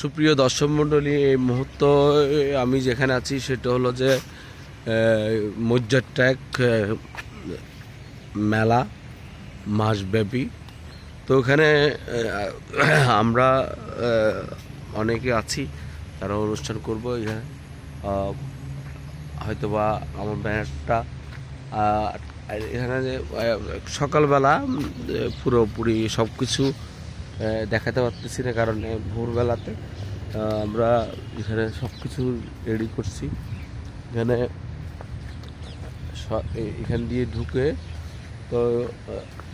সুপ্রিয় দর্শক মণ্ডলী, এই মুহূর্ত আমি যেখানে আছি সেটা হলো যে মজ্জার ট্র্যাক মেলা মাসব্যাপী। তো ওখানে আমরা অনেকে আছি, তারা অনুষ্ঠান করব এখানে। হয়তোবা আমার ব্যানারটা এখানে যে সকালবেলা পুরোপুরি সব কিছু দেখাতে পারতেছি না, কারণ ভোরবেলাতে আমরা এখানে সব কিছু রেডি করছি। এখান দিয়ে ঢুকে তো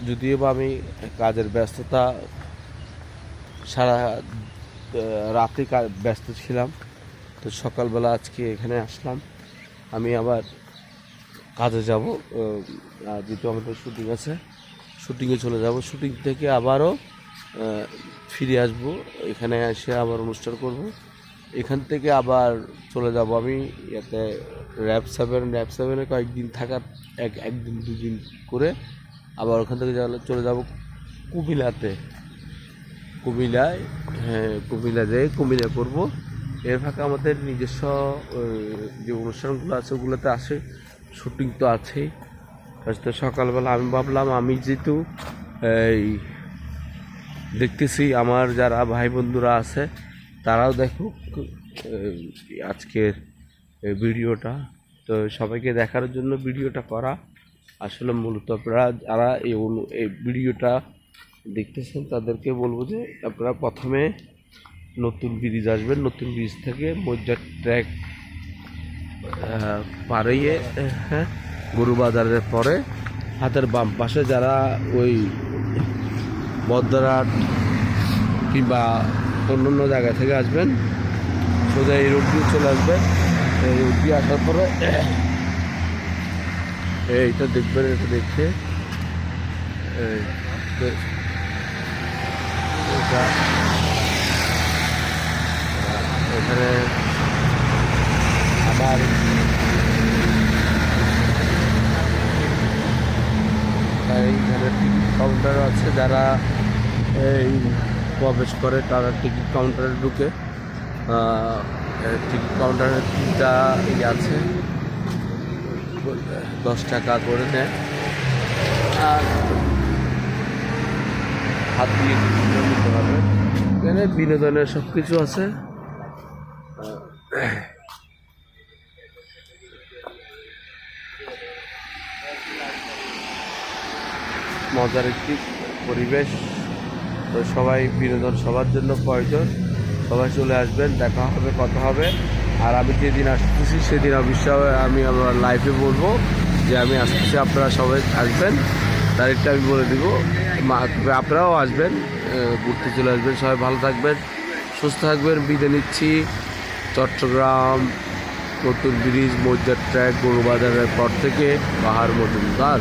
যদিও বা আমি কাজের ব্যস্ততা সারা রাতে ব্যস্ত ছিলাম, তো সকালবেলা আজকে এখানে আসলাম। আমি আবার কাজে যাব, যেহেতু আমাদের শুটিং আছে, শুটিংয়ে চলে যাব। শুটিং থেকে আবারও ফিরে আসবো, এখানে এসে আবার অনুষ্ঠান করব। এখান থেকে আবার চলে যাব আমি ইয়াতে র্যাপ সেভেনে কয়েকদিন থাকার একদিন দুদিন করে আবার ওখান থেকে চলে যাব কুমিল্লায়। হ্যাঁ, কুমিল্লা করব। এর ফাঁকে আমাদের নিজস্ব যে অনুষ্ঠানগুলো আছে ওগুলোতে আসে, শুটিং তো আছেই। তো সকালবেলা আমি ভাবলাম, আমি যেহেতু এই দেখতেছি আমার যারা ভাই বন্ধুরা আছে তারাও দেখুক আজকের ভিডিওটা, তো সবাইকে দেখার জন্য ভিডিওটা করা। আসলে মূলত আপনারা যারা এই ভিডিওটা দেখতেছেন তাদেরকে বলবো যে আপনারা প্রথমে নতুন ব্রিজ আসবেন, নতুন ব্রিজ থেকে মজ্জার ট্র্যাক পাড়িয়ে গরু বাজারের পরে হাতের বাম পাশে যারা ওই বদ্রাট কিংবা অন্য জায়গা থেকে আসবেন, সোজা এই রোড দিয়ে চলে আসবেন। এই রোড দিয়ে আসার পরে এইটা দেখবেন, এটা দেখে এখানে আবার এইখানে টিকিট কাউন্টার আছে, যারা এই প্রবেশ করে তারা টিকিট কাউন্টারে ঢুকে। টিকিট কাউন্টারের তিনটা আছে, 10 টাকা করে নেয়, আর হাত দিয়ে নিতে হবে। এখানে বিনোদনের সব কিছু আছে। মজার একটি পরিবেশ, তো সবাই বিনোদন সবার জন্য প্রয়োজন। সবাই চলে আসবেন, দেখা হবে, কথা হবে। আর আমি যেদিন আসতেছি সেদিন অবশ্যই আমি আমার লাইভে বলবো যে আমি আসতেছি, আপনারা সবাই আসবেন। তারিখটা আমি বলে দিব, আপনারাও আসবেন, ঘুরতে চলে আসবেন। সবাই ভালো থাকবেন, সুস্থ থাকবেন। বিদায় নিচ্ছি। চট্টগ্রাম নতুন ব্রিজ মজ্জার ট্র্যাক গরু বাজারের পর থেকে বাহার মজুমদার।